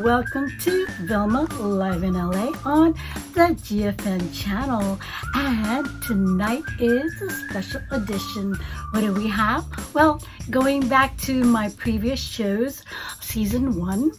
welcome to Vilma live in LA on the GFN channel. And tonight is a special edition. What do we have? Well, going back to my previous shows, season 1,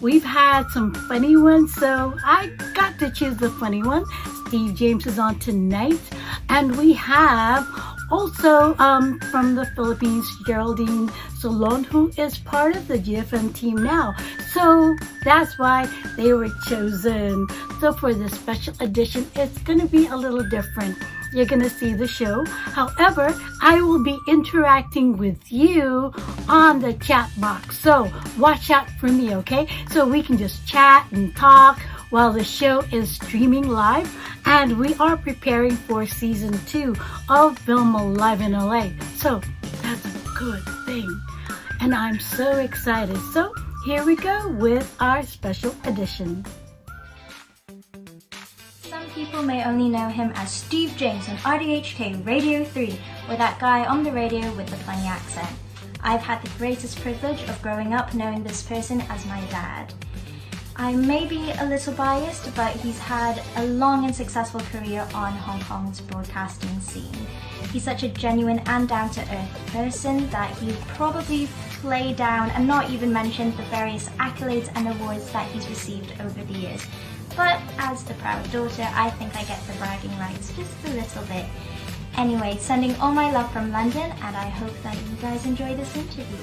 we've had some funny ones, so I got to choose the funny one. Steve James is on tonight, and we have also from the Philippines, Geraldine Solon, who is part of the GFN team now. So that's why they were chosen. So for this special edition, it's going to be a little different. You're going to see the show. However, I will be interacting with you on the chat box. So watch out for me, okay? So we can just chat and talk while the show is streaming live. And we are preparing for season 2 of Vilma Live in LA. So that's a good thing. And I'm so excited. So here we go with our special edition. Some people may only know him as Steve James on RTHK Radio 3, or that guy on the radio with the funny accent. I've had the greatest privilege of growing up knowing this person as my dad. I may be a little biased, but he's had a long and successful career on Hong Kong's broadcasting scene. He's such a genuine and down-to-earth person that he'd probably play down and not even mention the various accolades and awards that he's received over the years. But as the proud daughter, I think I get the bragging rights just a little bit. Anyway, sending all my love from London, and I hope that you guys enjoy this interview.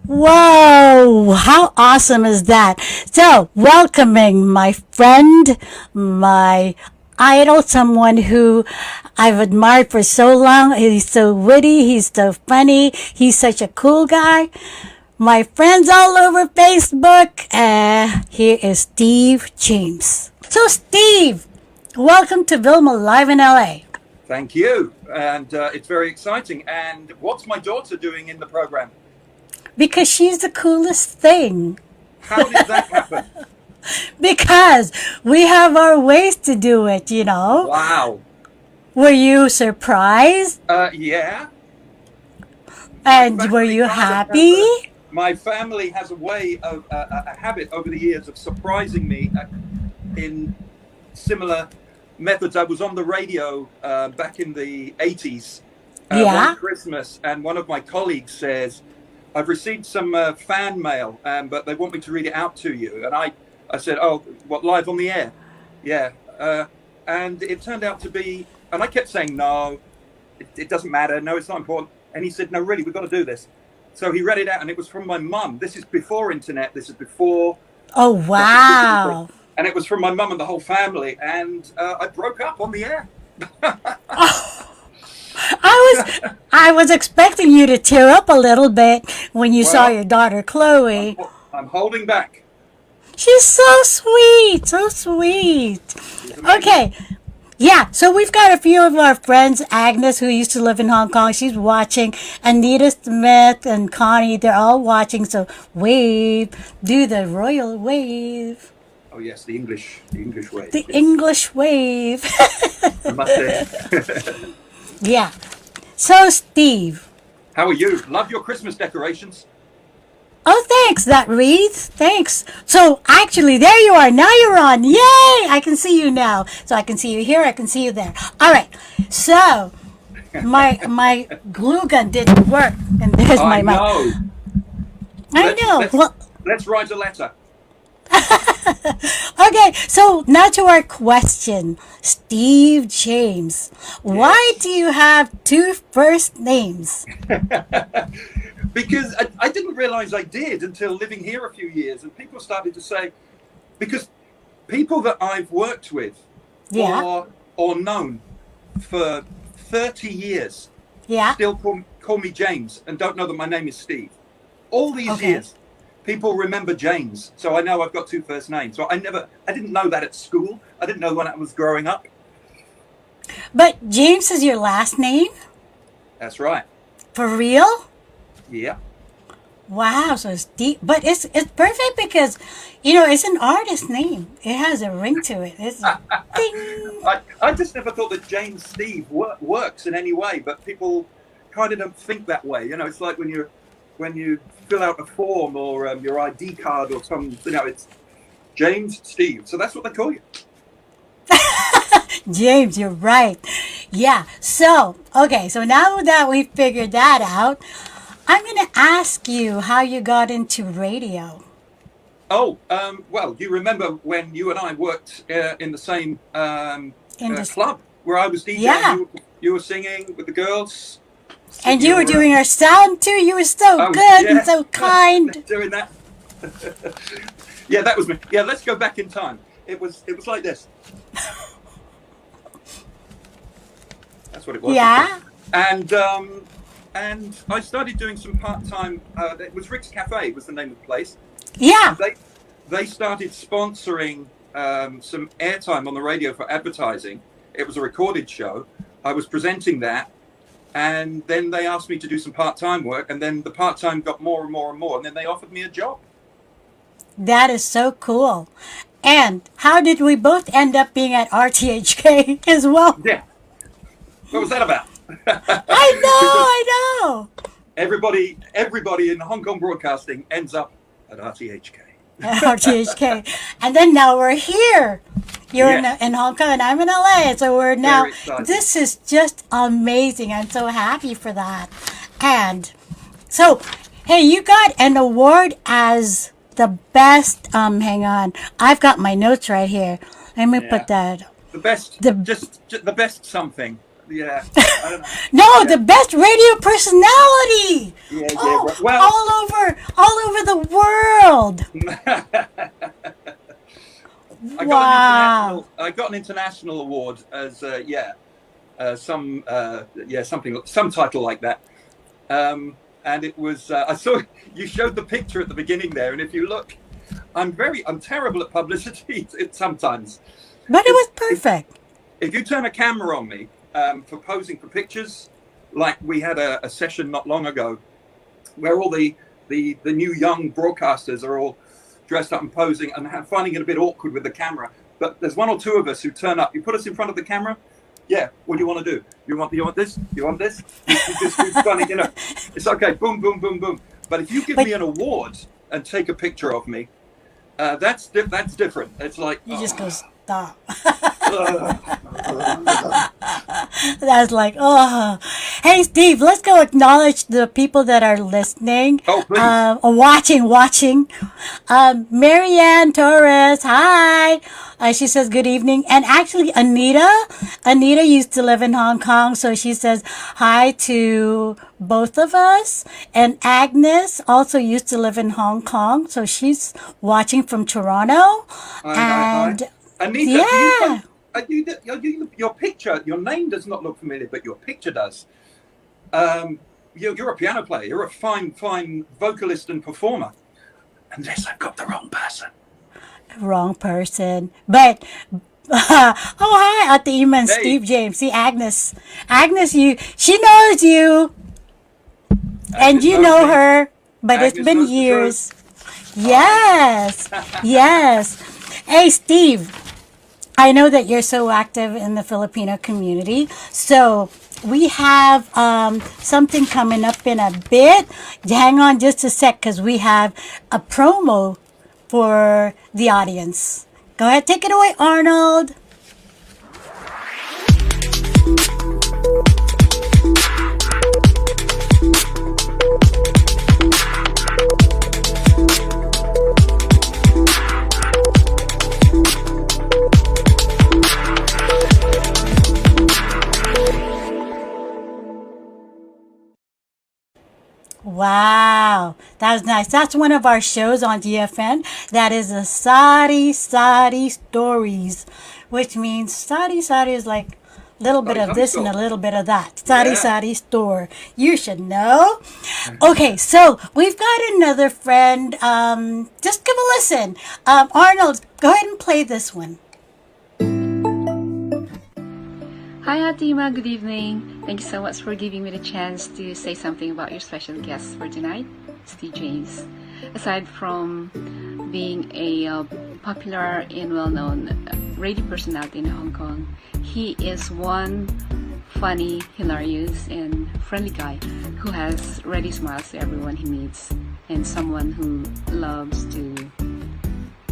Whoa, how awesome is that? So, welcoming my friend, my idol, someone who I've admired for so long. He's so witty, he's so funny, he's such a cool guy. My friends all over Facebook, here is Steve James. So, Steve, welcome to Vilma Live in LA. Thank you, and it's very exciting. And what's my daughter doing in the program? Because she's the coolest thing. How did that happen? Because we have our ways to do it, you know. Wow. Were you surprised? Yeah. And were you happy? My family has a way of, a habit over the years of surprising me in similar methods. I was on the radio back in the 80s one Christmas, and one of my colleagues says, I've received some fan mail, but they want me to read it out to you. And I said, oh, what, live on the air? Yeah. And it turned out to be, and I kept saying, no, it doesn't matter. No, it's not important. And he said, no, really, we've got to do this. So he read it out, and it was from my mum. This is before internet. This is before. Oh, wow. And it was from my mum and the whole family. And I broke up on the air. I was expecting you to tear up a little bit when you saw your daughter Chloe. I'm holding back. She's so sweet, so sweet. Okay, yeah, so we've got a few of our friends, Agnes, who used to live in Hong Kong, she's watching. Anita Smith and Connie, they're all watching, so wave, do the royal wave. Oh yes, the English wave. The English wave. I must say. Yeah. So, Steve. How are you? Love your Christmas decorations. Oh, thanks, that wreath. Thanks. So, actually, there you are. Now you're on. Yay! I can see you now. So, I can see you here. I can see you there. All right. So, my glue gun didn't work. And there's my mouth. I know. Let's write a letter. Okay, so now to our question. Steve James, why do you have 2 first names? Because I didn't realize I did until living here a few years, and people started to say, because people that I've worked with or known for 30 years still call me James and don't know that my name is Steve. All these years. People remember James, so I know I've got 2 first names. So I didn't know that at school. I didn't know when I was growing up. But James is your last name? That's right. For real? Yeah. Wow, so it's deep, but it's perfect because, you know, it's an artist name. It has a ring to it. It's ding. I just never thought that James Steve works in any way, but people kind of don't think that way. You know, it's like when you fill out a form or your ID card or something. You know, it's James Steve. So that's what they call you. James, you're right. Yeah. So, okay. So now that we figured that out, I'm going to ask you how you got into radio. Oh, well, you remember when you and I worked in the same club where I was DJing? Yeah. You were singing with the girls. And you were doing our sound too. You were so good and so kind. Doing that. Yeah, that was me. Yeah, let's go back in time. It was like this. That's what it was. Yeah. And I started doing some part-time. It was Rick's Cafe was the name of the place. Yeah. They started sponsoring some airtime on the radio for advertising. It was a recorded show. I was presenting that, and then they asked me to do some part-time work, and then the part-time got more and more and more, and then they offered me a job. That is so cool. And how did we both end up being at RTHK as well? Yeah. What was that about? I know. Everybody in Hong Kong broadcasting ends up at RTHK. RTHK. And then now we're here. You're in Hong Kong and I'm in LA. So we're now, this is just amazing. I'm so happy for that. And so, hey, you got an award as the best, hang on. I've got my notes right here. Let me put that. The best, just the best something. Yeah. I don't know. No, the best radio personality. Yeah, oh, well, all over the world. I got an international award as some title like that. And it was I saw you showed the picture at the beginning there, and if you look, I'm terrible at publicity sometimes. But it was perfect. If you turn a camera on me for posing for pictures, like we had a session not long ago where all the new young broadcasters are all dressed up and posing and finding it a bit awkward with the camera. But there's one or two of us who turn up. You put us in front of the camera. Yeah, what do you want to do? You want this? You want this? It's funny, you know. It's okay. Boom, boom, boom, boom. But if you give me an award and take a picture of me, that's different. It's like you just go stop. That's like, oh. Hey, Steve, let's go acknowledge the people that are listening. Oh, please. Watching. Marianne Torres, hi. She says good evening. And actually, Anita used to live in Hong Kong, so she says hi to both of us. And Agnes also used to live in Hong Kong, so she's watching from Toronto. Hi. Anita, your picture, your name does not look familiar, but your picture does. You're a piano player. You're a fine vocalist and performer. Unless I've got the wrong person. Wrong person. But, hi, Ate Ima and Steve James. See, Agnes, she knows you. And you know her, but it's been years. Yes. Hey, Steve. I know that you're so active in the Filipino community, so we have something coming up in a bit. Hang on just a sec, because we have a promo for the audience. Go ahead, take it away, Arnold. Wow, that was nice. That's one of our shows on GFN. That is the Sari Stories, which means Sari is like a little bit of this and a little bit of that. Sari Store. You should know. Okay, so we've got another friend. Just give a listen. Arnold, go ahead and play this one. Hi Atima, good evening. Thank you so much for giving me the chance to say something about your special guest for tonight, Steve James. Aside from being a popular and well-known radio personality in Hong Kong, he is one funny, hilarious, and friendly guy who has ready smiles to everyone he meets, and someone who loves to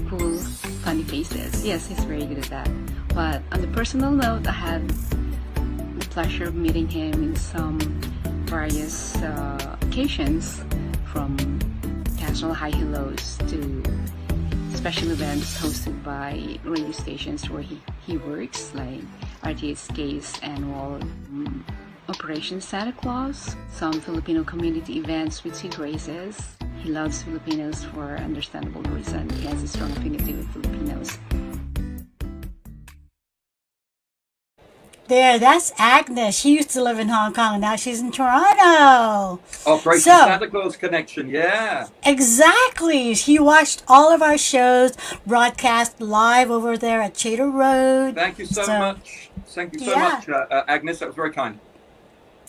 pull funny faces. Yes, he's very good at that. But on the personal note, I had the pleasure of meeting him in some various occasions, from casual hi-hellos to special events hosted by radio stations where he works, like RTHK's annual Operation Santa Claus, some Filipino community events with Sea Graces. He loves Filipinos for understandable reason. He has a strong affinity with Filipinos. There, that's Agnes. She used to live in Hong Kong. Now she's in Toronto. Operation Santa Claus connection, yeah. Exactly. She watched all of our shows broadcast live over there at Chater Road. Thank you so much. Thank you so much, Agnes. That was very kind.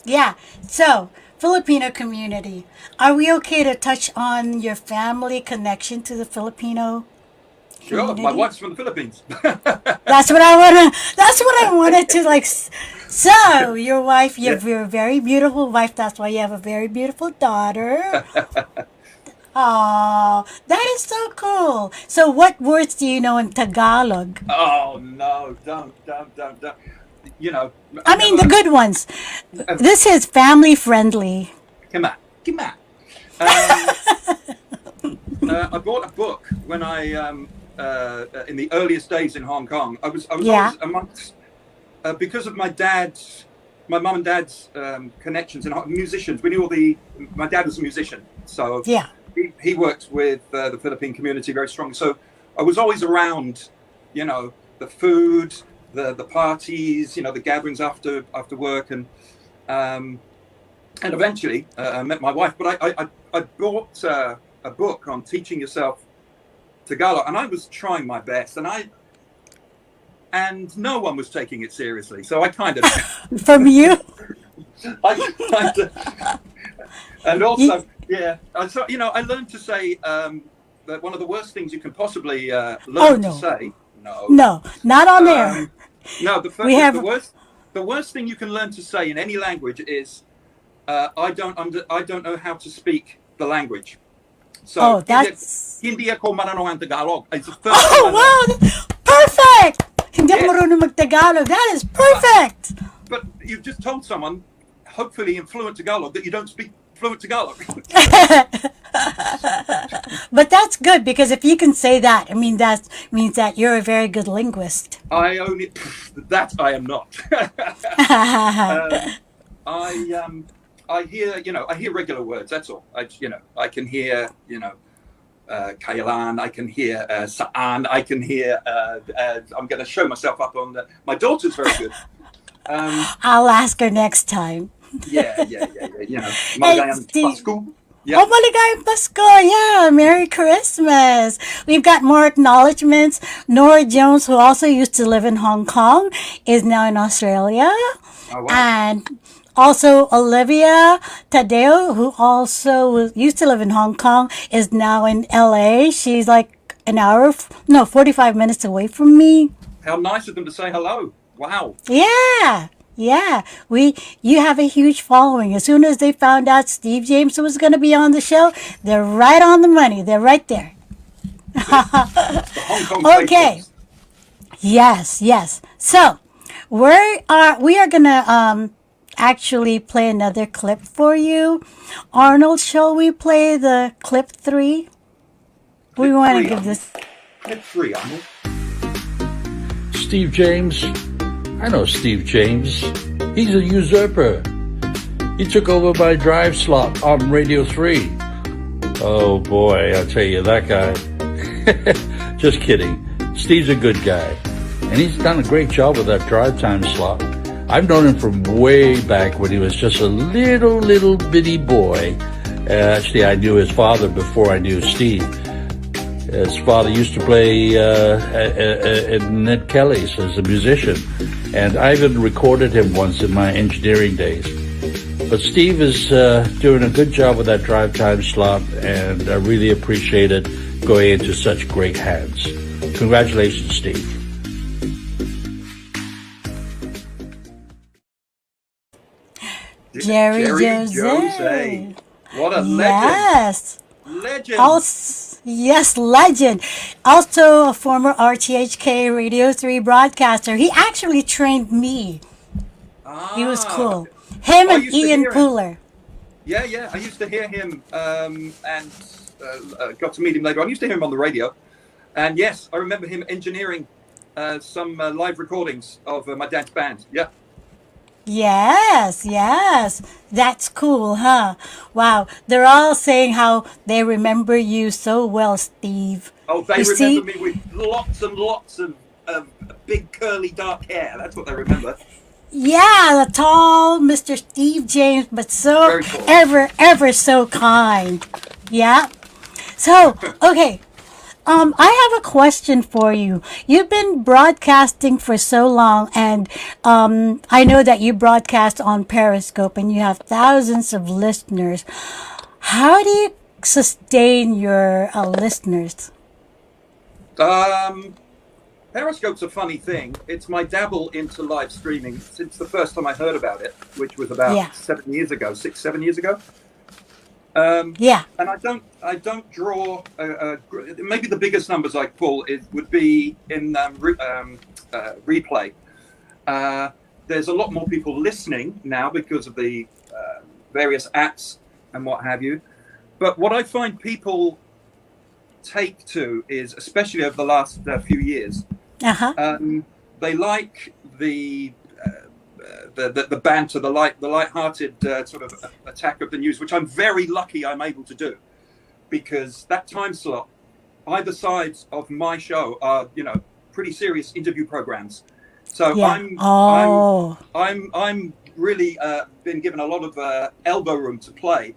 Yeah. So, Filipino community. Are we okay to touch on your family connection to the Filipino Sure, community? my wife's from the Philippines. That's what I wanted to like. So, your wife, you have your very beautiful wife. That's why you have a very beautiful daughter. Oh, that is so cool. So, what words do you know in Tagalog? Oh, no, don't. You know. I mean, the good ones. This is family friendly. Come on. I bought a book when in the earliest days in Hong Kong. I was always amongst, because of my mum and dad's connections and musicians. We knew my dad was a musician, so he worked with the Philippine community very strongly. So I was always around, the food, the parties, the gatherings after work, and eventually I met my wife. But I bought a book on teaching yourself Tagalog, and I was trying my best, and no one was taking it seriously. So I kind of from you. And also, so I learned to say that one of the worst things you can possibly learn to say. No, not on there. No, the worst thing you can learn to say in any language is I don't know how to speak the language. So that's hindi ako marunong ang Tagalog. It's the first wow, perfect. Hindi ako marunong mag-Tagalog. That is perfect. But you've just told someone, hopefully in fluent Tagalog, that you don't speak fluent Tagalog. But that's good, because if you can say that, I mean, that means that you're a very good linguist. I am not. I hear regular words. That's all. I can hear, kailan. I can hear saan. I can hear. I'm going to show myself up on my daughter's very good. I'll ask her next time. Yeah. Maligayang Pasko. Yeah. Oh, maligayang Pasko. Yeah. Merry Christmas. We've got more acknowledgements. Nora Jones, who also used to live in Hong Kong, is now in Australia. Oh, wow. And also Olivia Tadeo, who also used to live in Hong Kong, is now in LA. She's like 45 minutes away from me. How nice of them to say hello. Wow. Yeah. You have a huge following. As soon as they found out Steve James was going to be on the show, they're right on the money. They're right there. Okay. Yes. So, we are going to actually play another clip for you. Arnold, shall we play the clip 3? We want to give this clip 3, Arnold. Steve James. I know Steve James. He's a usurper. He took over my drive slot on Radio 3. Oh boy, I'll tell you, that guy. Just kidding. Steve's a good guy. And he's done a great job with that drive time slot. I've known him from way back when he was just a little bitty boy. Actually, I knew his father before I knew Steve. His father used to play at Ned Kelly's as a musician, and I even recorded him once in my engineering days. But Steve is doing a good job with that drive time slot, and I really appreciate it going into such great hands. Congratulations, Steve. Jerry Jose. Jose. What a Yes. legend. Also, yes, legend. Also a former RTHK Radio 3 broadcaster. He actually trained me. He was cool. Him I and used to Ian hear him. Pooler. Yeah. I used to hear him and got to meet him later on. I used to hear him on the radio. And yes, I remember him engineering some live recordings of my dad's band. Yeah. Yes. That's cool, huh? Wow. They're all saying how they remember you so well, Steve. Oh, they You remember see? me with lots and lots of big curly dark hair. That's what they remember. Yeah, the tall Mr. Steve James, but so Very tall. ever so kind. Yeah. So, okay. I have a question for you. You've been broadcasting for so long, and I know that you broadcast on Periscope, and you have thousands of listeners. How do you sustain your listeners? Periscope's a funny thing. It's my dabble into live streaming since the first time I heard about it, which was about Yeah. 7 years ago, 7 years ago. Yeah. And I don't draw. Maybe the biggest numbers I pull would be in replay. There's a lot more people listening now because of the various apps and what have you. But what I find people take to is, especially over the last few years, they like the banter, the light-hearted sort of attack of the news, which I'm very lucky I'm able to do, because that time slot, either sides of my show are, pretty serious interview programs. So Yeah. I'm really been given a lot of elbow room to play,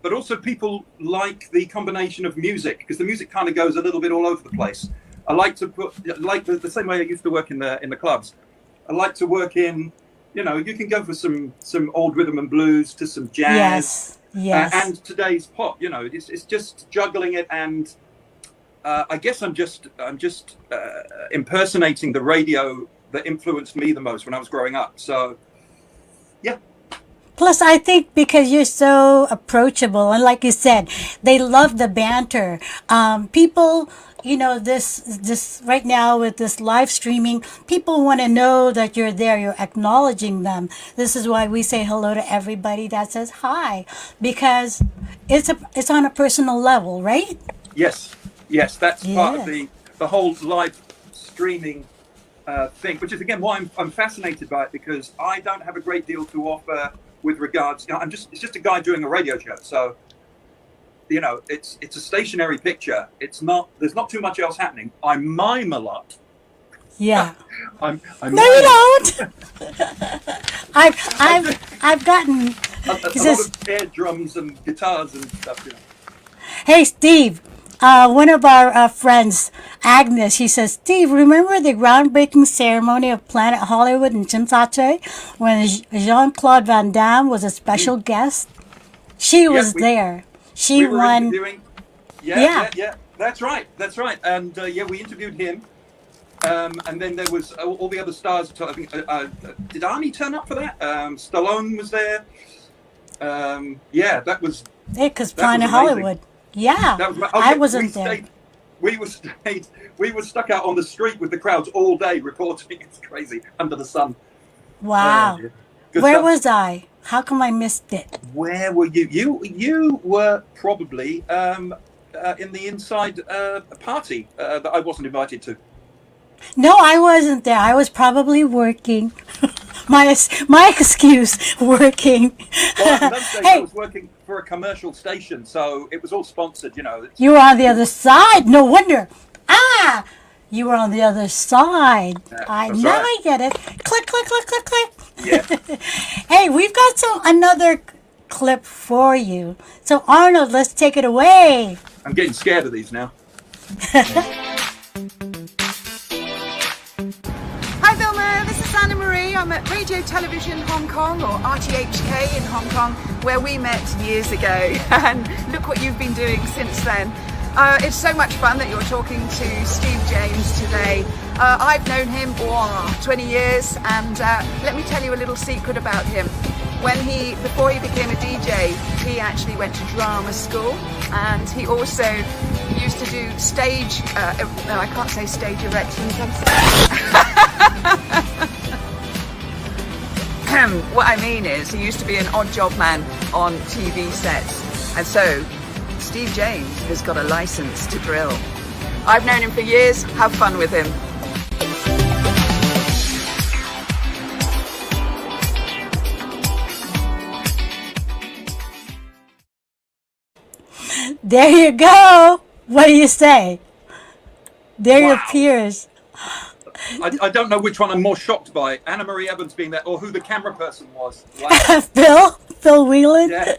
but also people like the combination of music, because the music kind of goes a little bit all over the place. I like to put, like the same way I used to work in the clubs. I like to work in, you can go for some old rhythm and blues to some jazz, Yes. and today's pop. It's just juggling it, and I guess I'm just impersonating the radio that influenced me the most when I was growing up. So, yeah. Plus, I think because you're so approachable, and like you said, they love the banter. People, this right now with this live streaming, people want to know that you're there. You're acknowledging them. This is why we say hello to everybody that says hi, because it's on a personal level, right? Yes, that's part of Yes. the whole live streaming thing, which is again why I'm fascinated by it, because I don't have a great deal to offer with regards. It's just a guy doing a radio show, so it's a stationary picture. There's not too much else happening. I mime a lot. Yeah. I'm No, you don't. I've gotten. a lot of air drums and guitars and stuff. Hey, Steve. One of our friends, Agnes, she says, Steve, remember the groundbreaking ceremony of Planet Hollywood in Chimsache when Jean-Claude Van Damme was a special guest? She was there. She we were won. interviewing. Yeah. Yeah. That's right. And we interviewed him. And then there was all the other stars. I think, did Arnie turn up for that? Stallone was there. That was. Yeah, because that Planet was amazing. Hollywood. Yeah, That was, I wasn't there. We were stuck out on the street with the crowds all day reporting. It's crazy under the sun. Wow. Good Where stuff. was I? How come I missed it? Where were you? You were probably in the inside party that I wasn't invited to. No, I wasn't there. I was probably working. my excuse, working. Well, in those days I Hey, was working for a commercial station, so it was all sponsored. you were on the other side. No wonder. You were on the other side. I that's now right. I get it. Click, click, click, click, click. Yeah. Hey, we've got another clip for you. So Arnold, let's take it away. I'm getting scared of these now. Hi Vilma, this is Anna Marie. I'm at Radio Television Hong Kong, or RTHK in Hong Kong, where we met years ago. And look what you've been doing since then. It's so much fun that you're talking to Steve James today. I've known him for 20 years, and let me tell you a little secret about him. before he became a DJ, he actually went to drama school, and he also used to do stage, no, I can't say stage erections, I'm sorry. What I mean is, he used to be an odd job man on TV sets, and so Steve James has got a license to drill. I've known him for years, have fun with him. There you go. What do you say? There Wow. your peers. I don't know which one I'm more shocked by, Anna Marie Evans being there, or who the camera person was. Wow. Phil Whelan. Yeah.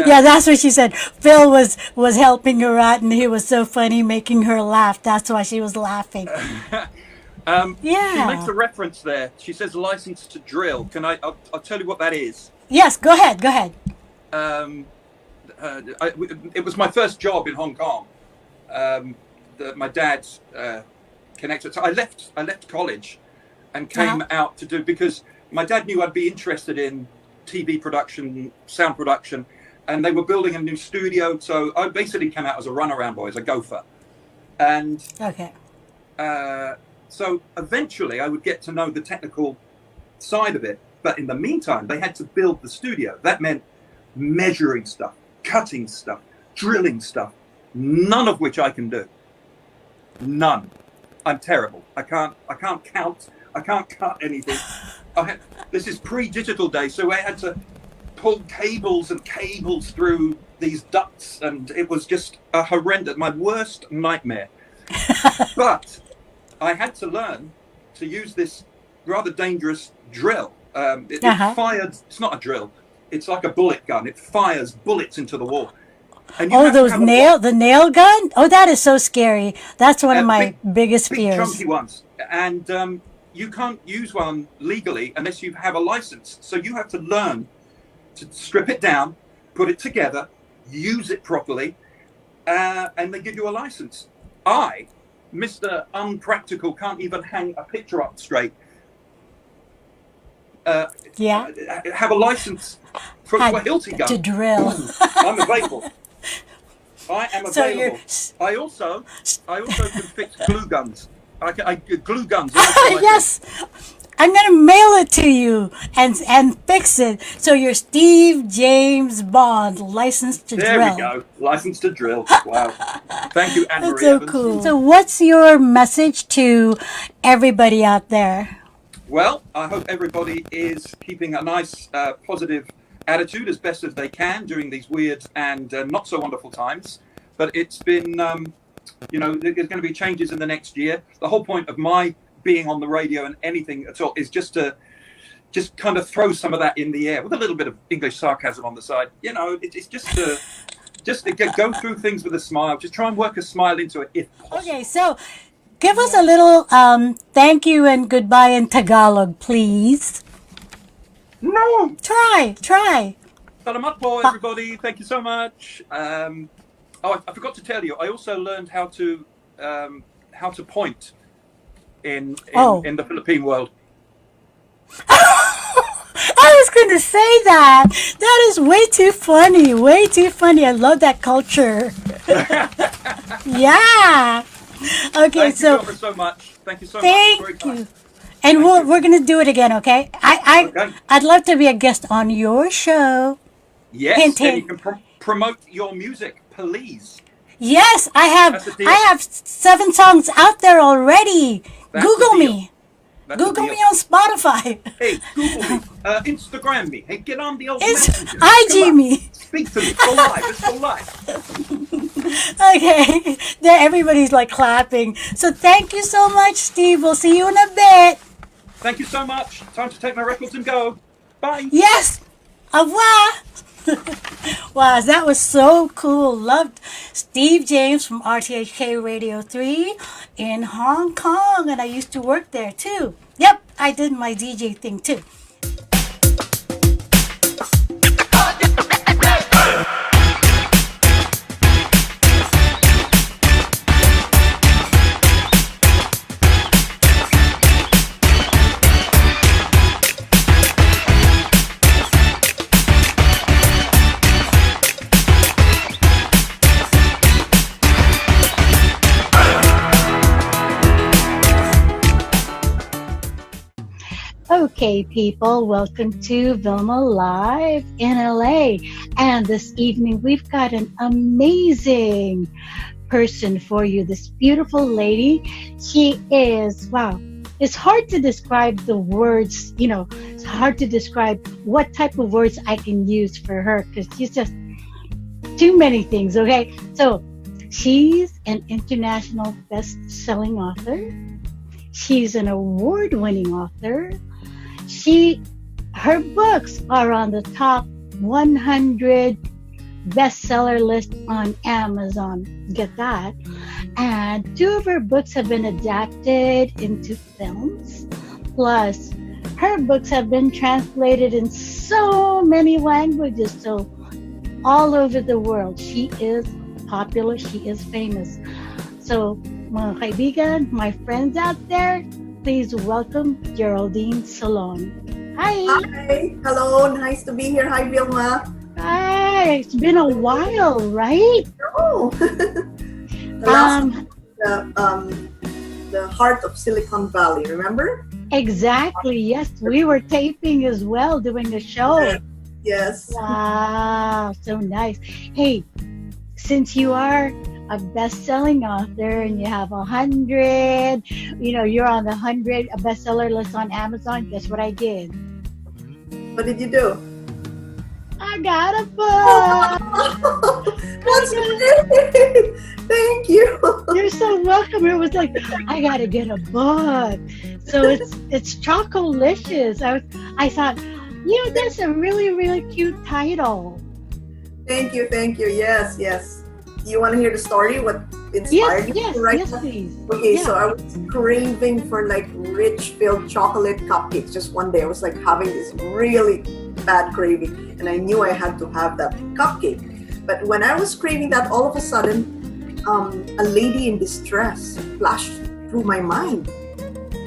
Yeah, that's what she said. Phil was helping her out, and he was so funny, making her laugh. That's why she was laughing. She makes a reference there. She says license to drill. I'll tell you what that is. Yes, go ahead. It was my first job in Hong Kong. My dad connected. So I left college and came out to do, because my dad knew I'd be interested in TV production, sound production, and they were building a new studio. So I basically came out as a runaround boy, as a gopher. And Okay. so eventually I would get to know the technical side of it. But in the meantime, they had to build the studio. That meant measuring stuff, cutting stuff, drilling stuff, none of which I can do. None. I'm terrible. I can't count. I can't cut anything. This is pre-digital days, so I had to pull cables and cables through these ducts, and it was just a horrendous, my worst nightmare. But I had to learn to use this rather dangerous drill. It fired. It's not a drill. It's like a bullet gun. It fires bullets into the wall. And you have to have the nail gun? Oh, that is so scary. That's one of my biggest big fears. chunky ones. And you can't use one legally unless you have a license. So you have to learn to strip it down, put it together, use it properly, and they give you a license. I, Mr. Unpractical, can't even hang a picture up straight. Have a license for a Hilti gun to drill. I'm available. I am available. I also can fix glue guns. I glue guns. Yes, I'm gonna mail it to you and fix it. So you're Steve James Bond, licensed to drill. There we go, licensed to drill. Wow. Thank you, Anne Marie That's so Evans. cool. So what's your message to everybody out there? Well, I hope everybody is keeping a nice, positive attitude as best as they can during these weird and not so wonderful times. But it's been, there's going to be changes in the next year. The whole point of my being on the radio and anything at all is just to kind of throw some of that in the air with a little bit of English sarcasm on the side. It's just to go through things with a smile. Just try and work a smile into it if possible. Okay, so give us a little thank you and goodbye in Tagalog, please. No. Try. Salamat po, everybody. Thank you so much. I forgot to tell you. I also learned how to point in the Philippine world. I was going to say that. That is way too funny. I love that culture. Yeah. Okay, Thank you so much. Thank you so much. Thank you. And we're going to do it again, okay? I'd love to be a guest on your show. Yes, Hint, and hint. you can promote your music, please. Yes, I That's a deal. have 7 songs out there already. That's Google a deal. me. That's a Google deal. me on Spotify. Hey, Google me. Instagram me. Hey, get on the old It's messenger. IG Come on. me. Speak to me. Go live. Let's go live. Okay, there everybody's like clapping. So thank you so much, Steve. We'll see you in a bit. Thank you so much. Time to take my records and go. Bye. Yes. Au revoir. Wow, that was so cool. Loved Steve James from RTHK Radio 3 in Hong Kong. And I used to work there too. Yep, I did my DJ thing too. Okay, people, welcome to Vilma Live in LA. And this evening, we've got an amazing person for you. This beautiful lady. She is, wow, it's hard to describe the words, it's hard to describe what type of words I can use for her because she's just too many things, okay? So, she's an international best-selling author. She's an award-winning author. Her books are on the top 100 bestseller list on Amazon. Get that? And 2 of her books have been adapted into films. Plus, her books have been translated in so many languages, so all over the world. She is popular. She is famous. So, mga kaibigan, my friends out there, please welcome Geraldine Solon. Hi. Hi. Hello. Nice to be here. Hi, Vilma. Hi. It's been a while, right? Oh. The heart of Silicon Valley, remember? Exactly. Yes, we were taping as well, doing a show. Yes. Wow, so nice. Hey, since you are a best-selling author and you have 100, you're on the 100 a bestseller list on Amazon, guess what I did? What did you do? I got a book. That's great. Thank you. You're so welcome. It was like, I gotta get a book. So it's Chocolicious. I thought, that's a really, really cute title. Thank you. Yes. You want to hear the story? What inspired you to write that? Please. Okay, Yeah. so I was craving for like rich filled chocolate cupcakes. Just one day, I was like having this really bad craving, and I knew I had to have that cupcake. But when I was craving that, all of a sudden, a lady in distress flashed through my mind,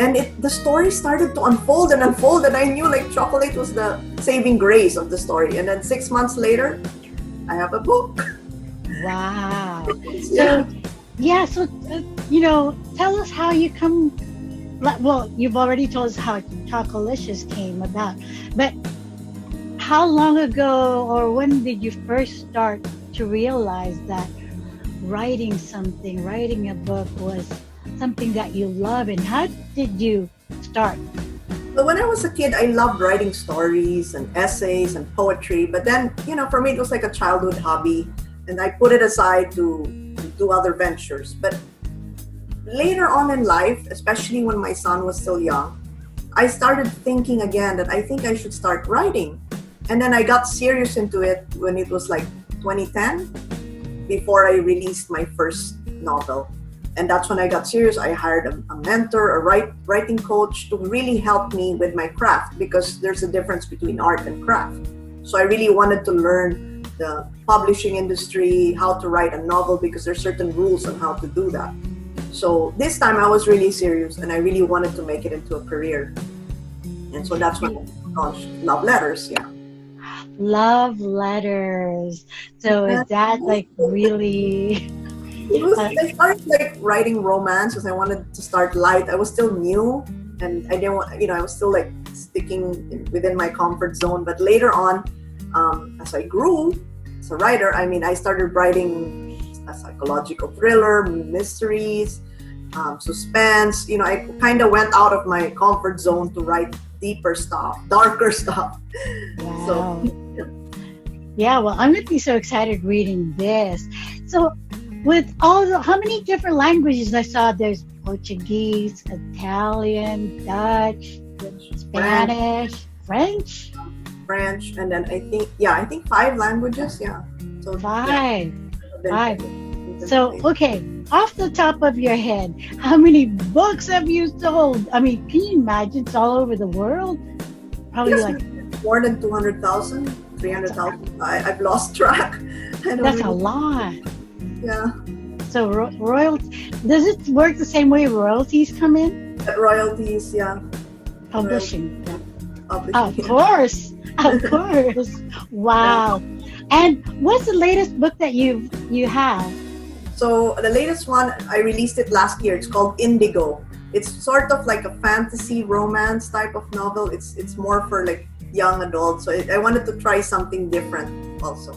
and the story started to unfold, and I knew like chocolate was the saving grace of the story. And then 6 months later, I have a book. Wow. Yeah. So tell us how you come. Well, you've already told us how Chocolicious came about, but how long ago or when did you first start to realize that writing a book was something that you love, and how did you start? But when I was a kid, I loved writing stories and essays and poetry. But then, for me, it was like a childhood hobby, and I put it aside to do other ventures. But later on in life, especially when my son was still young, I started thinking again that I think I should start writing. And then I got serious into it when it was like 2010, before I released my first novel. And that's when I got serious. I hired a mentor, a writing coach to really help me with my craft, because there's a difference between art and craft. So I really wanted to learn the publishing industry, how to write a novel, because there's certain rules on how to do that. So this time I was really serious, and I really wanted to make it into a career. And so that's when I launched Love Letters, yeah. Love Letters. So is that like really... I started like writing romance because I wanted to start light. I was still new, and I didn't want, I was still like sticking within my comfort zone. But later on, as I grew as a writer, I started writing a psychological thriller, mysteries, suspense. I kind of went out of my comfort zone to write deeper stuff, darker stuff. Wow. So, yeah, well, I'm going to be so excited reading this. So with how many different languages I saw? There's Portuguese, Italian, Dutch, Spanish, French, and then I think 5 languages. Yeah. So five. yeah. So, okay, off the top of your head, how many books have you sold? Can you imagine? It's all over the world. Probably Yes, like more than 200,000, 300,000. I've lost track. that's a lot. Yeah. So royalties, does it work the same way royalties come in? Royalties, yeah. Publishing. Publishing. Of course. Wow. And what's the latest book that you have? So the latest one, I released it last year. It's called Indigo. it's sort of like a fantasy romance type of novel. It's more for like young adults. So I wanted to try something different also.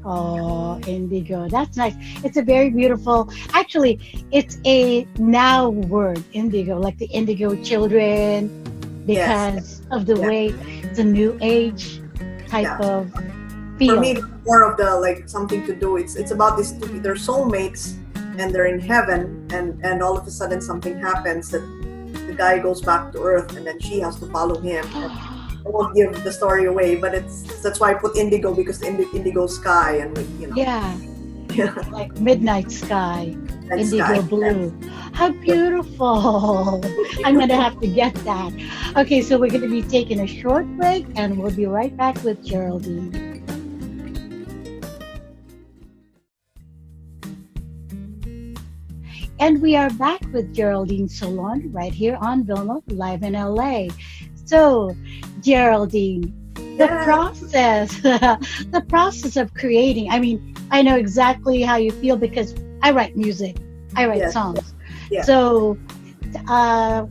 Oh, indigo. That's nice. It's a very beautiful, actually, it's a now word, indigo, like the indigo children, because of the way it's a new age type of feel. For me, it's more of the like something to do. It's about these two, they're soulmates and they're in heaven, and all of a sudden something happens that the guy goes back to Earth and then she has to follow him. I won't give the story away, but that's why I put indigo, because the indigo sky and yeah, like midnight sky, indigo sky. blue. How beautiful! I'm gonna have to get that. Okay, so we're gonna be taking a short break, and we'll be right back with Geraldine. And we are back with Geraldine Solon right here on Vilma Live in LA. So, Geraldine, the process of creating, I mean, I know exactly how you feel because I write music, I write songs. Yeah. So,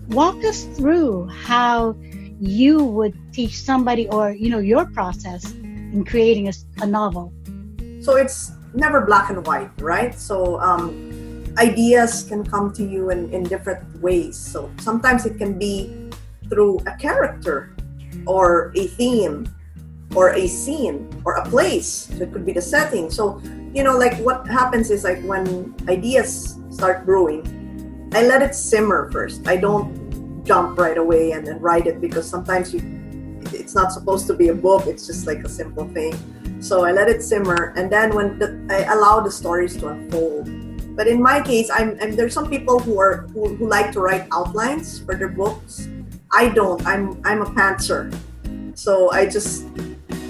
walk us through how you would teach somebody, or, your process in creating a novel. So it's never black and white, right? So ideas can come to you in different ways. So sometimes it can be through a character or a theme or a scene or a place. So it could be the setting. So, like what happens is like when ideas start brewing, I let it simmer first. I don't jump right away and write it, because sometimes it's not supposed to be a book. It's just like a simple thing. So I let it simmer, and then I allow the stories to unfold. But in my case, there's some people who like to write outlines for their books. I don't. I'm a pantser. So I just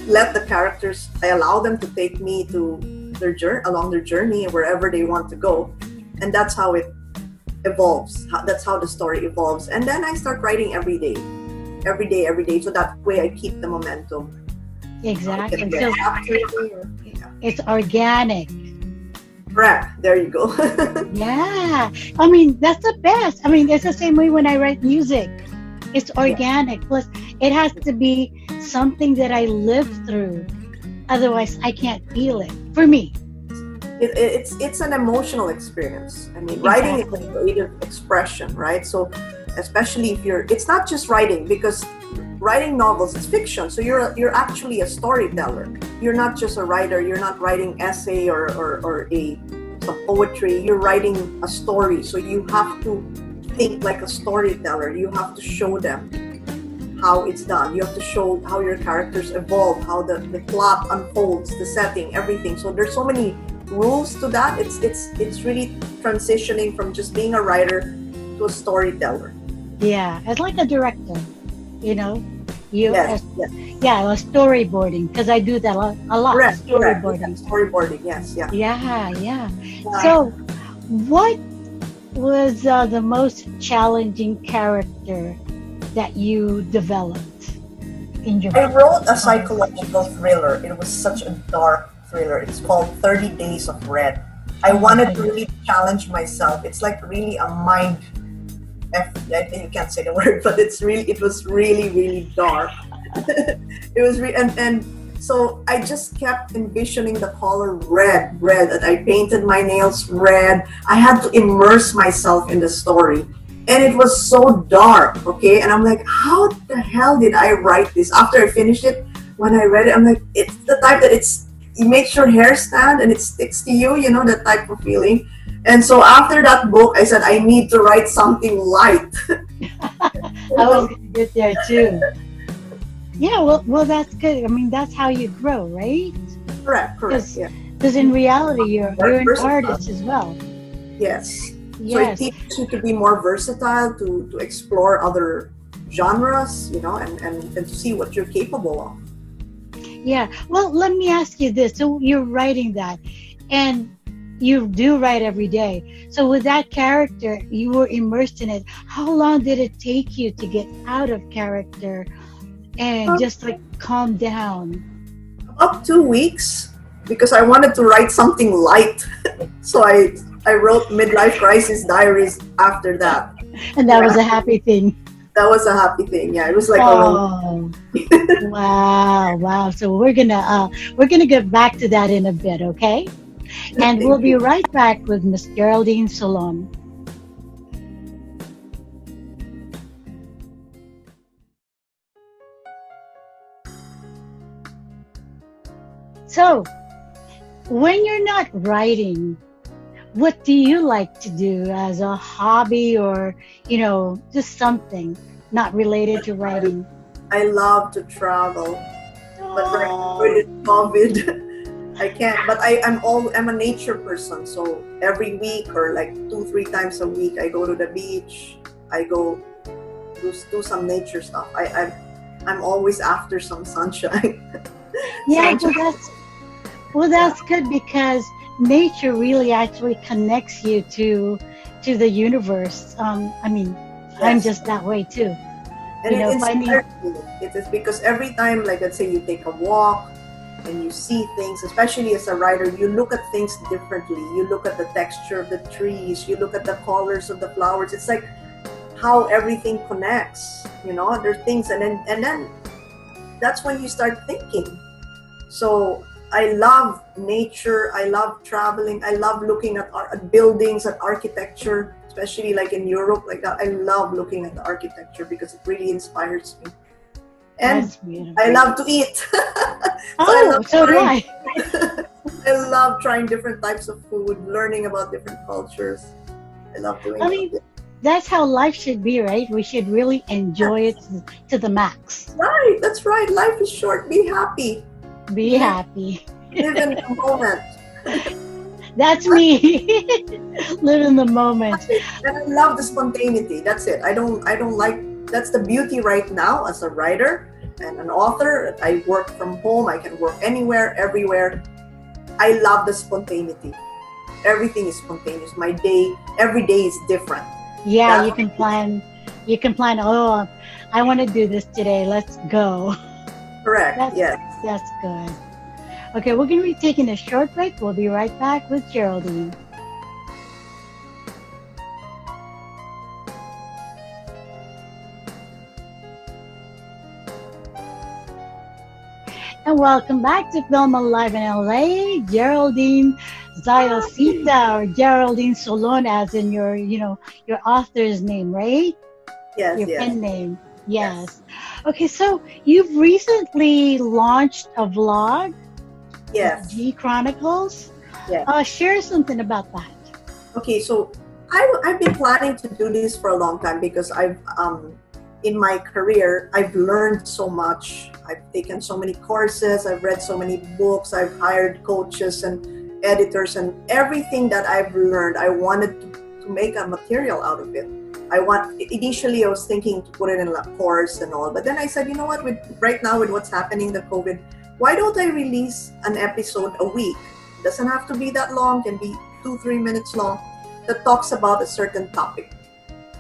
let the characters, I allow them to take me to along their journey wherever they want to go. And that's how it evolves. That's how the story evolves. And then I start writing every day. So that way I keep the momentum. Exactly. So it's organic. Correct. There you go. Yeah. I mean, that's the best. I mean, it's the same way when I write music. It's organic. Plus, it has to be something that I live through. Otherwise, I can't feel it. For me. It's an emotional experience. I mean, writing is a creative expression, right? So, especially if it's not just writing, because writing novels is fiction. So you're actually a storyteller. You're not just a writer. You're not writing essay or some poetry. You're writing a story. So you have to think like a storyteller. You have to show them how it's done. You have to show how your characters evolve, how the plot unfolds, the setting, everything. So there's so many rules to that. It's really transitioning from just being a writer to a storyteller. Yeah, it's like a director, Yes. Storyboarding, because I do that a lot. Correct. Storyboarding. Storyboarding, yes, yeah. Yeah. So, what was the most challenging character that you developed in your I wrote a psychological thriller. It was such a dark thriller. It's called 30 Days of Red. I wanted to really challenge myself. It's like really a mind you can't say the word, but it was really, really dark. It was and so I just kept envisioning the color red, and I painted my nails red. I had to immerse myself in the story, and it was so dark, okay? And I'm like, how the hell did I write this? After I finished it, when I read it, I'm like, it's the type that it makes your hair stand and it sticks to you, that type of feeling. And so after that book, I said, I need to write something light. I was going to get there too. Yeah, well, that's good. I mean, that's how you grow, right? Correct. Because in reality, you're an artist as well. Yes. So it teaches you to be more versatile, to explore other genres, and to see what you're capable of. Yeah. Well, let me ask you this. So you're writing that, and you do write every day. So with that character, you were immersed in it. How long did it take you to get out of character and just like calm down? About 2 weeks, because I wanted to write something light. So I wrote Midlife Crisis Diaries after that. And that was a happy thing. That was a happy thing. Yeah, it was like a Oh, wow. So we're gonna get back to that in a bit, okay? And we'll be right back with Miss Geraldine Solon. So, when you're not writing, what do you like to do as a hobby, or just something not related to writing? I love to travel, but right now with COVID, I can't. But I'm a nature person, so every week or like 2-3 times a week, I go to the beach. I go do some nature stuff. I'm always after some sunshine. Yeah, well, that's good, because nature really actually connects you to the universe. I'm just that way too. And it inspires me. It is because every time, like let's say you take a walk and you see things, especially as a writer, you look at things differently. You look at the texture of the trees, you look at the colors of the flowers. It's like how everything connects. There's things, and then that's when you start thinking. So I love nature. I love traveling. I love looking at buildings, at architecture, especially like in Europe, like that. I love looking at the architecture because it really inspires me. And I love to eat. So do I. I love trying different types of food, learning about different cultures. I love doing it. That's how life should be, right? We should really enjoy it to the max. Right, that's right. Life is short. Be happy. Be happy. Live in the moment. That's me. Live in the moment. And I love the spontaneity. That's it. I don't like. That's the beauty right now as a writer and an author. I work from home. I can work anywhere, everywhere. I love the spontaneity. Everything is spontaneous. My day, every day is different. Yeah, you can plan. Oh, I want to do this today. Let's go. Correct. Yes. That's good. Okay, we're going to be taking a short break. We'll be right back with Geraldine. And welcome back to Vilma Live in LA. Geraldine Zayosita, or Geraldine Solon, as in your author's name, right? Yes. Your pen name. Yes. Okay, so you've recently launched a vlog. Yes. G Chronicles. Yes. Share something about that. Okay, so I've been planning to do this for a long time because I've in my career I've learned so much. I've taken so many courses. I've read so many books. I've hired coaches and editors, and everything that I've learned, I wanted to make a material out of it. Initially I was thinking to put it in a course and all, but then I said, you know what, right now with what's happening, the COVID, why don't I release an episode a week? It doesn't have to be that long, it can be 2-3 minutes long, that talks about a certain topic.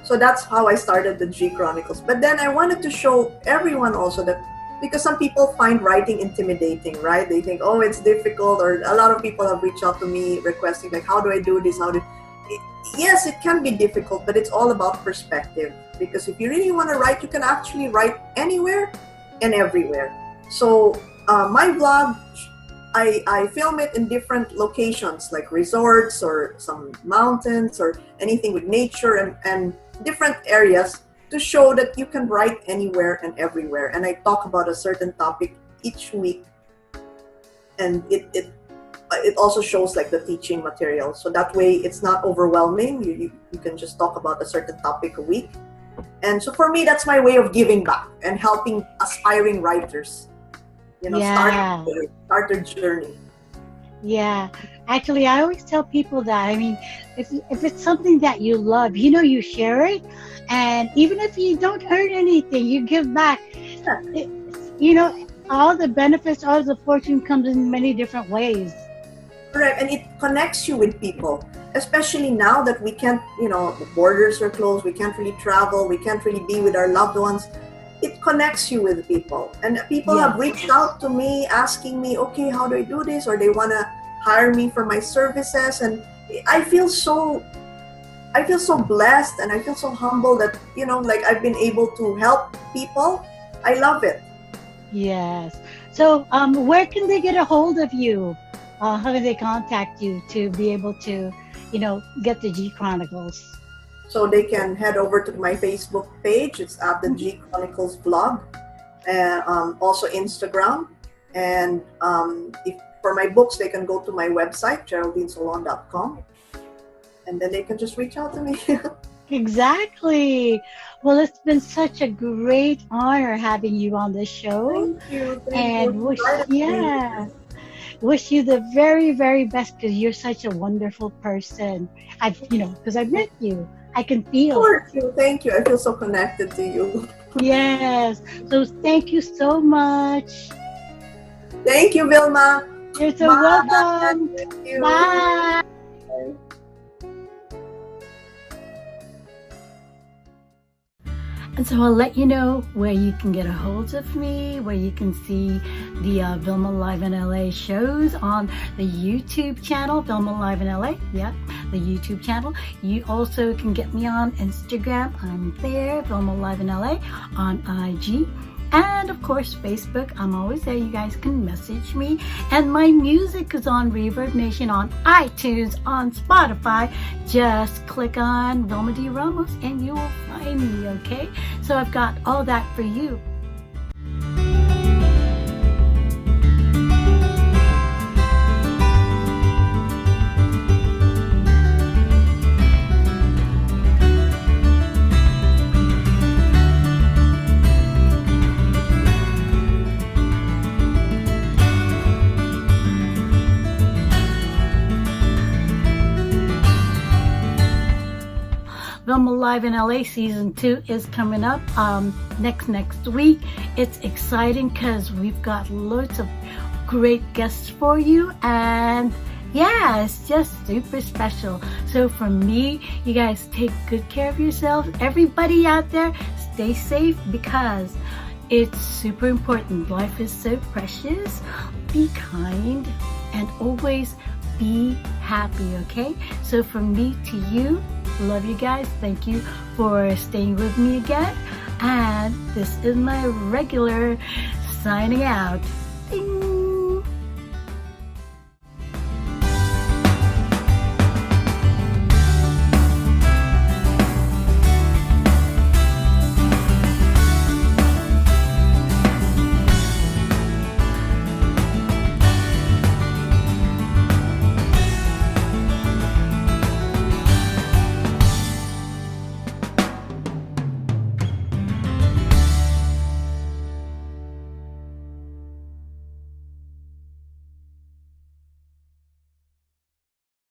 So that's how I started the G Chronicles. But then I wanted to show everyone also that, because some people find writing intimidating, right? They think, oh, it's difficult, or a lot of people have reached out to me requesting, like, how do I do this? Yes, it can be difficult, but it's all about perspective. Because if you really want to write, you can actually write anywhere and everywhere. So my vlog, I film it in different locations, like resorts or some mountains or anything with nature and different areas, to show that you can write anywhere and everywhere. And I talk about a certain topic each week, and it also shows like the teaching material, so that way it's not overwhelming. You can just talk about a certain topic a week. And so for me, that's my way of giving back and helping aspiring writers, start their journey. Yeah, actually, I always tell people that, if it's something that you love, you share it, and even if you don't earn anything, you give back. All the benefits, all the fortune comes in many different ways. Correct, and it connects you with people, especially now that we can't, the borders are closed, we can't really travel, we can't really be with our loved ones. It connects you with people, and people have reached out to me asking me, okay, how do I do this? Or they want to hire me for my services, and I feel so I feel so blessed and I feel so humble that, like I've been able to help people. I love it. Yes. So, where can they get a hold of you? How can they contact you to be able to, get the G Chronicles? So they can head over to my Facebook page. It's at the G Chronicles blog, and also Instagram. And if for my books, they can go to my website, GeraldineSolon.com, and then they can just reach out to me. Exactly. Well, it's been such a great honor having you on the show. Thank you. And wish you the very, very best because you're such a wonderful person. Because I've met you, I can feel it. Thank you. I feel so connected to you. Yes. So thank you so much. Thank you, Vilma. You're so Bye. welcome. Thank you. Bye. And so I'll let you know where you can get a hold of me, where you can see the Vilma Live in LA shows on the YouTube channel, Vilma Live in LA. Yeah, the YouTube channel. You also can get me on Instagram. I'm there, Vilma Live in LA, on IG. And of course, Facebook. I'm always there. You guys can message me. And my music is on Reverb Nation, on iTunes, on Spotify. Just click on Vilma D. Ramos and you will find me, okay? So I've got all that for you. Vilma Live in LA Season 2 is coming up next week. It's exciting because we've got loads of great guests for you, and yeah, it's just super special. So for me, you guys take good care of yourselves. Everybody out there, stay safe because it's super important. Life is so precious. Be kind and always be happy, okay? So from me to you, love you guys. Thank you for staying with me again. And this is my regular signing out.